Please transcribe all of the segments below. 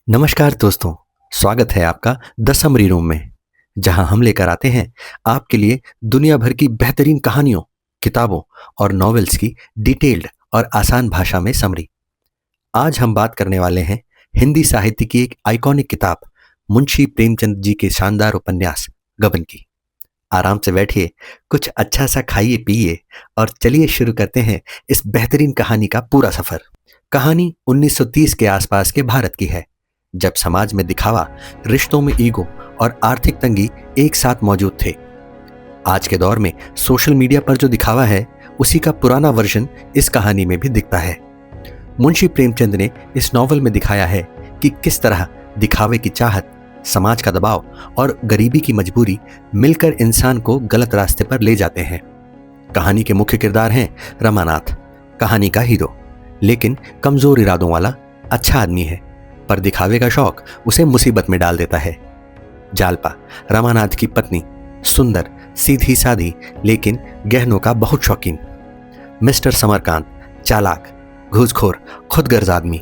नमस्कार दोस्तों। स्वागत है आपका द समरी रूम में, जहां हम लेकर आते हैं आपके लिए दुनिया भर की बेहतरीन कहानियों, किताबों और नॉवेल्स की डिटेल्ड और आसान भाषा में समरी। आज हम बात करने वाले हैं हिंदी साहित्य की एक आइकॉनिक किताब मुंशी प्रेमचंद जी के शानदार उपन्यास गबन की। आराम से बैठिए, कुछ अच्छा सा खाइए पिइए और चलिए शुरू करते हैं इस बेहतरीन कहानी का पूरा सफर। कहानी 1930 के आसपास के भारत की है, जब समाज में दिखावा, रिश्तों में ईगो और आर्थिक तंगी एक साथ मौजूद थे। आज के दौर में सोशल मीडिया पर जो दिखावा है, उसी का पुराना वर्जन इस कहानी में भी दिखता है। मुंशी प्रेमचंद ने इस नॉवल में दिखाया है कि किस तरह दिखावे की चाहत, समाज का दबाव और गरीबी की मजबूरी मिलकर इंसान को गलत रास्ते पर ले जाते हैं। कहानी के मुख्य किरदार हैं रमानाथ, कहानी का हीरो, लेकिन कमजोर इरादों वाला अच्छा आदमी है, पर दिखावे का शौक उसे मुसीबत में डाल देता है। जालपा, रमानाथ की पत्नी, सुंदर, सीधी साधी लेकिन गहनों का बहुत शौकीन। मिस्टर समरकांत, चालाक, घूसखोर, खुदगर्ज आदमी।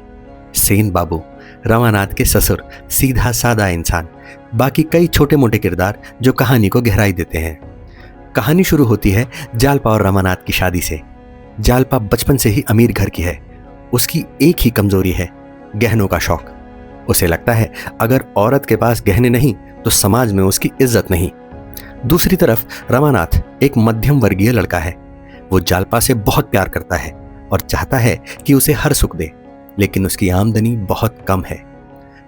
सेन बाबू, रमानाथ के ससुर, सीधा सादा इंसान। बाकी कई छोटे मोटे किरदार जो कहानी को गहराई देते हैं। कहानी शुरू होती है जालपा और रमानाथ की शादी से। जालपा बचपन से ही अमीर घर की है। उसकी एक ही कमजोरी है, गहनों का शौक। उसे लगता है अगर औरत के पास गहने नहीं तो समाज में उसकी इज्जत नहीं। दूसरी तरफ रमानाथ एक मध्यम वर्गीय लड़का है। वो जालपा से बहुत प्यार करता है और चाहता है कि उसे हर सुख दे, लेकिन उसकी आमदनी बहुत कम है।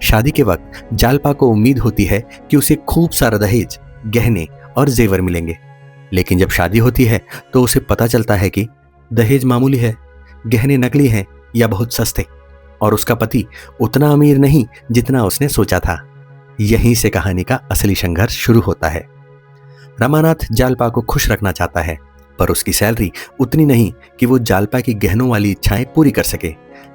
शादी के वक्त जालपा को उम्मीद होती है कि उसे खूब सारा दहेज, गहने और जेवर मिलेंगे, लेकिन जब शादी होती है तो उसे पता चलता है कि दहेज मामूली है, गहने नकली हैं या बहुत सस्ते, और उसका पति उतना अमीर नहीं जितना उसने सोचा था। यहीं से कहानी का असली संघर्ष शुरू होता है। रमानाथ जालपा को खुश रखना चाहता है, पर उसकी सैलरी उतनी नहीं कि वो जालपा की गहनों वाली इच्छाएं पूरी कर सके।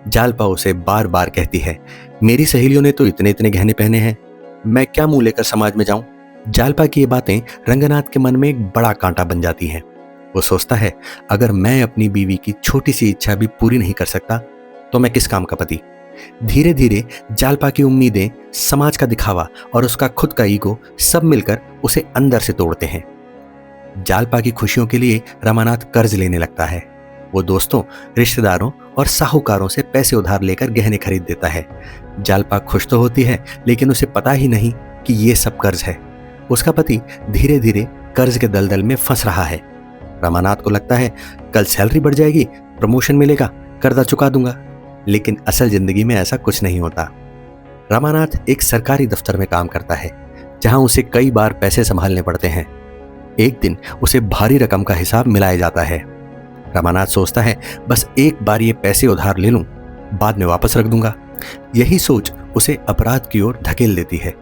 जालपा उसे बार बार कहती है, मेरी सहेलियों ने तो इतने इतने गहने पहने हैं, मैं क्या मुंह लेकर समाज में जाऊं। जालपा की ये बातें रंगनाथ के मन में एक बड़ा कांटा बन जाती हैं। वो सोचता है, अगर मैं अपनी बीवी की छोटी सी इच्छा भी पूरी नहीं कर सकता तो मैं किस काम का पति। धीरे धीरे जालपा की उम्मीदें, समाज का दिखावा और उसका खुद का ईगो सब मिलकर उसे अंदर से तोड़ते हैं। जालपा की खुशियों के लिए रमानाथ कर्ज लेने लगता है। वो दोस्तों, रिश्तेदारों और साहूकारों से पैसे उधार लेकर गहने खरीद देता है। जालपा खुश तो होती है, लेकिन उसे पता ही नहीं कि ये सब कर्ज है। उसका पति धीरे धीरे कर्ज के दलदल में फंस रहा है। रमानाथ को लगता है कल सैलरी बढ़ जाएगी, प्रमोशन मिलेगा, कर्जा चुका दूंगा, लेकिन असल जिंदगी में ऐसा कुछ नहीं होता। रमानाथ एक सरकारी दफ्तर में काम करता है, जहां उसे कई बार पैसे संभालने पड़ते हैं। एक दिन उसे भारी रकम का हिसाब मिलाया जाता है। रमानाथ सोचता है, बस एक बार ये पैसे उधार ले लूं, बाद में वापस रख दूंगा। यही सोच उसे अपराध की ओर धकेल देती है।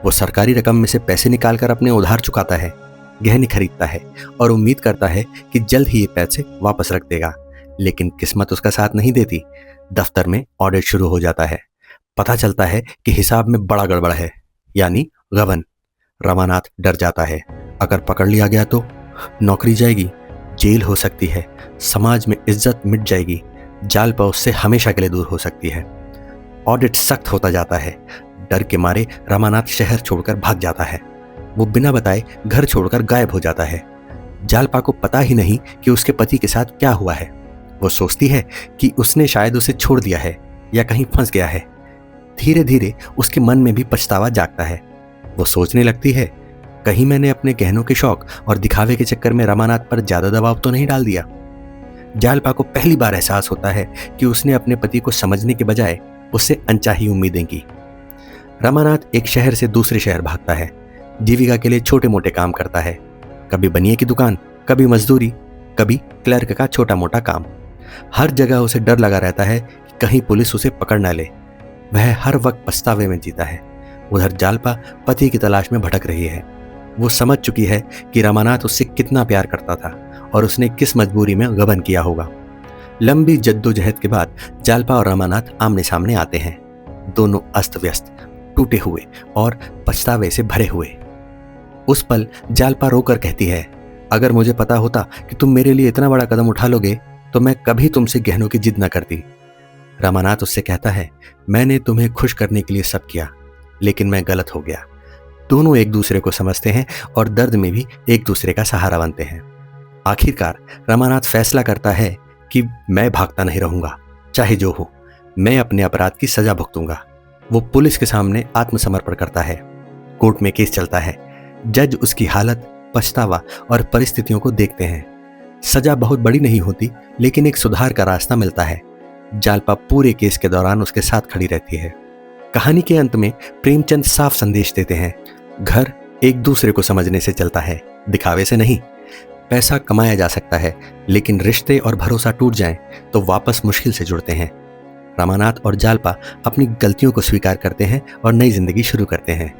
वो सरकारी रकम में से पैसे निकालकर अपने उधार चुकाता है, गहने खरीदता है और उम्मीद करता है कि जल्द ही ये पैसे वापस रख देगा, लेकिन किस्मत उसका साथ नहीं देती। दफ्तर में ऑडिट शुरू हो जाता है। पता चलता है कि हिसाब में बड़ा गड़बड़ है, यानी गबन। रमानाथ डर जाता है, अगर पकड़ लिया गया तो नौकरी जाएगी, जेल हो सकती है, समाज में इज्जत मिट जाएगी, जालपा उससे हमेशा के लिए दूर हो सकती है। ऑडिट सख्त होता जाता है। डर के मारे रमानाथ शहर छोड़कर भाग जाता है। वो बिना बताए घर छोड़कर गायब हो जाता है। जालपा को पता ही नहीं कि उसके पति के साथ क्या हुआ है। वो सोचती है कि उसने शायद उसे छोड़ दिया है या कहीं फंस गया है। धीरे धीरे उसके मन में भी पछतावा जागता है। वो सोचने लगती है, कहीं मैंने अपने गहनों के शौक और दिखावे के चक्कर में रमानाथ पर ज्यादा दबाव तो नहीं डाल दिया। जालपा को पहली बार एहसास होता है कि उसने अपने पति को समझने के बजाय उससे अनचाही उम्मीदें की। रमानाथ एक शहर से दूसरे शहर भागता है। जीविका के लिए छोटे मोटे काम करता है, कभी बनिए की दुकान, कभी मजदूरी, कभी क्लर्क का छोटा मोटा काम। हर जगह उसे डर लगा रहता है कि कहीं पुलिस उसे पकड़ ना ले। वह हर वक्त पछतावे में जीता है। उधर जालपा पति की तलाश में भटक रही है। वो समझ चुकी है कि रमानाथ उससे कितना प्यार करता था और उसने किस मजबूरी में गबन किया होगा। लंबी जद्दोजहद के बाद जालपा और रमानाथ आमने सामने आते हैं, दोनों अस्त व्यस्त, टूटे हुए और पछतावे से भरे हुए। उस पल जालपा रोकर कहती है, अगर मुझे पता होता कि तुम मेरे लिए इतना बड़ा कदम उठा लोगे तो मैं कभी तुमसे गहनों की जिद न करती। रमानाथ उससे कहता है, मैंने तुम्हें खुश करने के लिए सब किया, लेकिन मैं गलत हो गया। दोनों एक दूसरे को समझते हैं और दर्द में भी एक दूसरे का सहारा बनते हैं। आखिरकार रमानाथ फैसला करता है कि मैं भागता नहीं रहूंगा, चाहे जो हो, मैं अपने अपराध की सजा भुगतूंगा। वो पुलिस के सामने आत्मसमर्पण करता है। कोर्ट में केस चलता है। जज उसकी हालत, पछतावा और परिस्थितियों को देखते हैं। सजा बहुत बड़ी नहीं होती, लेकिन एक सुधार का रास्ता मिलता है। जालपा पूरे केस के दौरान उसके साथ खड़ी रहती है। कहानी के अंत में प्रेमचंद साफ संदेश देते हैं, घर एक दूसरे को समझने से चलता है, दिखावे से नहीं। पैसा कमाया जा सकता है, लेकिन रिश्ते और भरोसा टूट जाएं तो वापस मुश्किल से जुड़ते हैं। रमानाथ और जालपा अपनी गलतियों को स्वीकार करते हैं और नई जिंदगी शुरू करते हैं।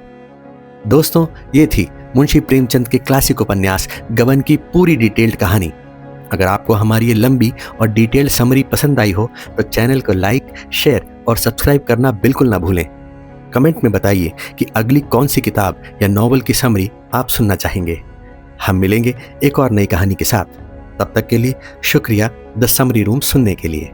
दोस्तों, ये थी मुंशी प्रेमचंद के क्लासिक उपन्यास गबन की पूरी डिटेल्ड कहानी। अगर आपको हमारी ये लंबी और डिटेल्ड समरी पसंद आई हो तो चैनल को लाइक, शेयर और सब्सक्राइब करना बिल्कुल ना भूलें। कमेंट में बताइए कि अगली कौन सी किताब या नॉवल की समरी आप सुनना चाहेंगे। हम मिलेंगे एक और नई कहानी के साथ। तब तक के लिए शुक्रिया द समरी रूम सुनने के लिए।